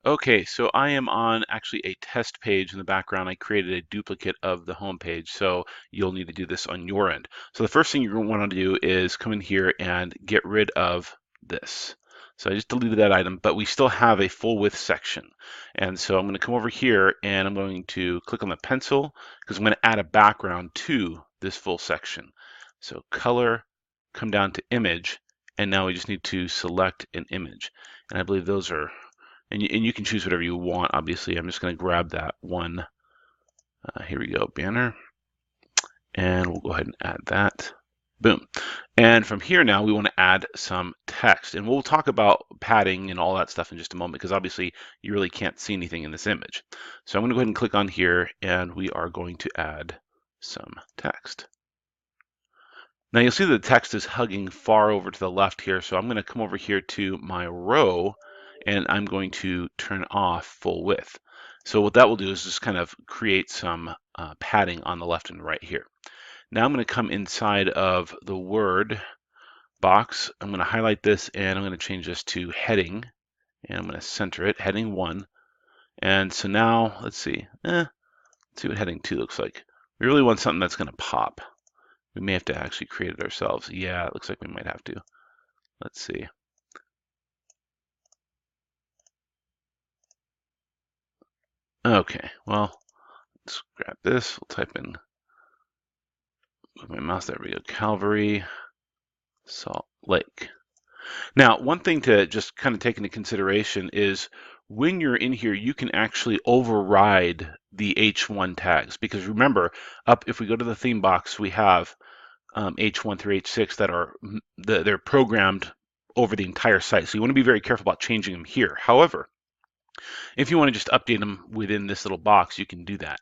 Okay, so I am on actually a test page in the background. I created a duplicate of the home page, so you'll need to do this on your end. So the first thing you're going to want to do is come in here and get rid of this. So I just deleted that item, but we still have a full width section. And so I'm going to come over here and I'm going to click on the pencil because I'm going to add a background to this full section. So color, come down to image, and now we just need to select an image. And I believe those are and you can choose whatever you want, obviously. I'm just going to grab that one. Here we go, banner. And we'll go ahead and add that. Boom. And from here now, we want to add some text. And we'll talk about padding and all that stuff in just a moment, because obviously you really can't see anything in this image. So I'm going to go ahead and click on here, and we are going to add some text. Now you'll see that the text is hugging far over to the left here. So I'm going to come over here to my row, and I'm going to turn off full width. So what that will do is just kind of create some padding on the left and right here. Now I'm going to come inside of the word box. I'm going to highlight this and I'm going to change this to heading, and I'm going to center it, heading 1. And so now let's see what heading 2 looks like. We really want something that's going to pop. We may have to actually create it ourselves. Yeah, it looks like we might have to. Let's see. Okay, well, let's grab this. We'll type in, move my mouse, there we go, Calvary, Salt Lake. Now, one thing to just kind of take into consideration is when you're in here, you can actually override the H1 tags, because remember, if we go to the theme box, we have H1 through H6 that are they're programmed over the entire site. So you want to be very careful about changing them here. However, if you want to just update them within this little box, you can do that.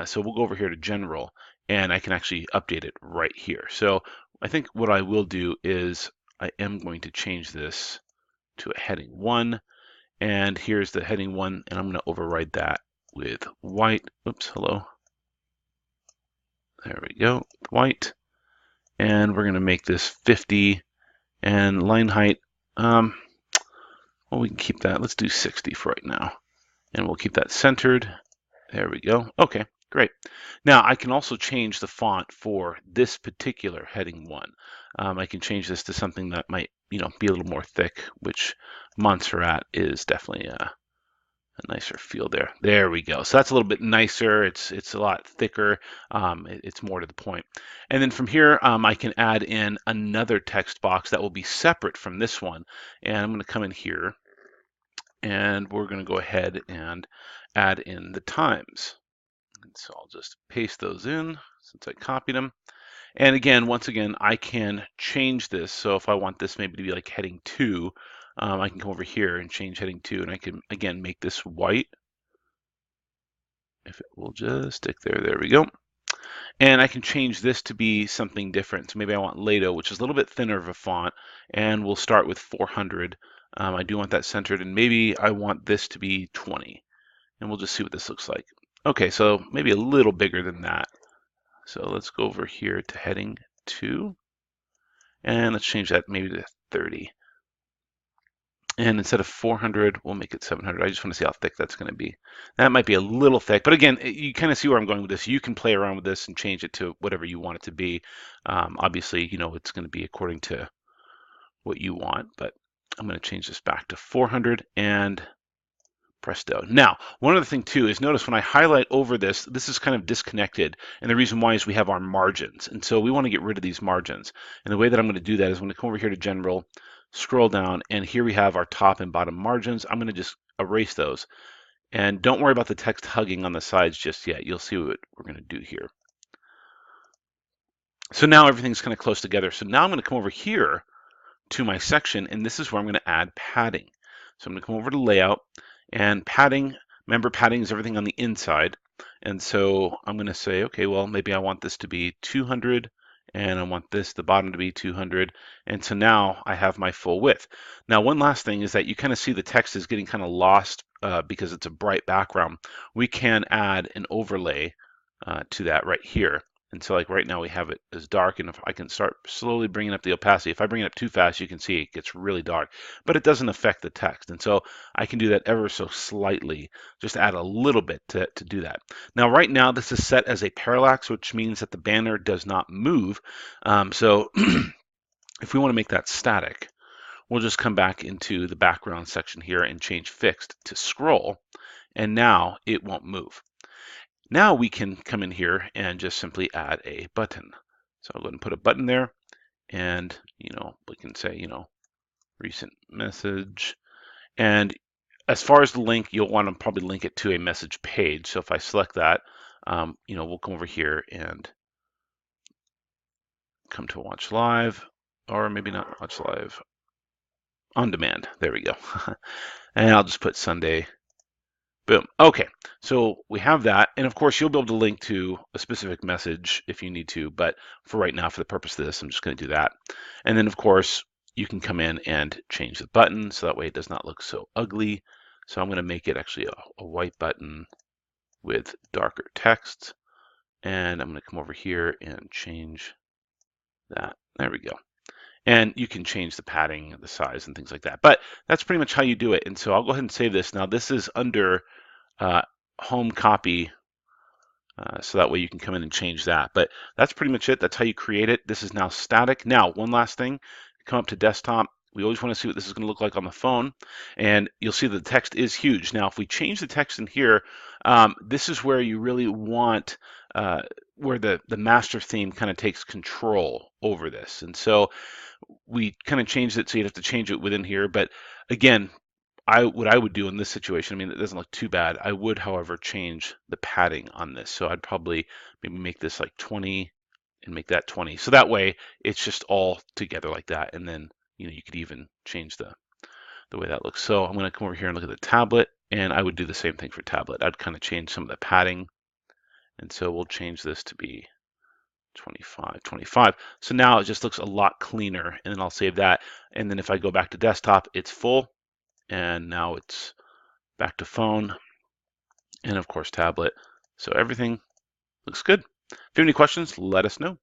So we'll go over here to General, and I can actually update it right here. So I think what I will do is I am going to change this to a heading 1, and here's the heading 1, and I'm going to override that with white. Oops, hello. There we go, white. And we're going to make this 50, and line height, well, we can keep that. Let's do 60 for right now. And we'll keep that centered. There we go. Okay, great. Now I can also change the font for this particular heading 1. I can change this to something that might, be a little more thick, which Montserrat is definitely a nicer feel there. There we go. So that's a little bit nicer. It's a lot thicker. It's more to the point. And then from here, I can add in another text box that will be separate from this one. And I'm going to come in here, and we're going to go ahead and add in the times. And so I'll just paste those in since I copied them. And again, once again, I can change this. So if I want this maybe to be like heading 2, I can come over here and change heading 2, and I can again make this white. If it will just stick there, there we go. And I can change this to be something different. So maybe I want Lato, which is a little bit thinner of a font, and we'll start with 400. I do want that centered, and maybe I want this to be 20. And we'll just see what this looks like. Okay, so maybe a little bigger than that. So let's go over here to heading 2, and let's change that maybe to 30. And instead of 400, we'll make it 700. I just want to see how thick that's going to be. That might be a little thick, but again, you kind of see where I'm going with this. You can play around with this and change it to whatever you want it to be. Obviously, it's going to be according to what you want, but I'm going to change this back to 400, and presto. Now, one other thing too is notice when I highlight over this, this is kind of disconnected. And the reason why is we have our margins. And so we want to get rid of these margins. And the way that I'm going to do that is I'm going to come over here to General, scroll down, and here we have our top and bottom margins. I'm going to just erase those. And don't worry about the text hugging on the sides just yet. You'll see what we're going to do here. So now everything's kind of close together. So now I'm going to come over here to my section, and this is where I'm going to add padding. So I'm going to come over to Layout, and padding, remember padding is everything on the inside. And so I'm going to say, okay, well, maybe I want this to be 200, and I want the bottom to be 200. And so now I have my full width. Now, one last thing is that you kind of see the text is getting kind of lost because it's a bright background. We can add an overlay to that right here. And so like right now we have it as dark, and if I can start slowly bringing up the opacity, if I bring it up too fast, you can see it gets really dark, but it doesn't affect the text. And so I can do that ever so slightly, just add a little bit to do that. Now, right now this is set as a parallax, which means that the banner does not move. So if we want to make that static, we'll just come back into the background section here and change fixed to scroll, and now it won't move. Now we can come in here and just simply add a button. So I'll go ahead and put a button there, and we can say, recent message. And as far as the link, you'll want to probably link it to a message page. So if I select that, we'll come over here and come to watch live, or maybe not watch live, on demand. There we go. And I'll just put Sunday. Boom. Okay, so we have that. And of course, you'll be able to link to a specific message if you need to. But for right now, for the purpose of this, I'm just going to do that. And then, of course, you can come in and change the button so that way it does not look so ugly. So I'm going to make it actually a white button with darker text. And I'm going to come over here and change that. There we go. And you can change the padding, the size, and things like that. But that's pretty much how you do it. And so I'll go ahead and save this. Now, this is under home copy, so that way you can come in and change that. But that's pretty much it. That's how you create it. This is now static. Now, one last thing, come up to desktop. We always want to see what this is going to look like on the phone, and you'll see that the text is huge. Now, if we change the text in here, this is where you really want, where the master theme kind of takes control over this. And so we kind of changed it, so you'd have to change it within here. But again, what I would do in this situation, I mean, it doesn't look too bad. I would, however, change the padding on this. So I'd probably maybe make this like 20 and make that 20. So that way it's just all together like that. And then, you could even change the way that looks. So I'm going to come over here and look at the tablet, and I would do the same thing for tablet. I'd kind of change some of the padding. And so we'll change this to be 25, 25. So now it just looks a lot cleaner, and then I'll save that. And then if I go back to desktop, it's full. And now it's back to phone, and of course tablet. So everything looks good. If you have any questions, let us know.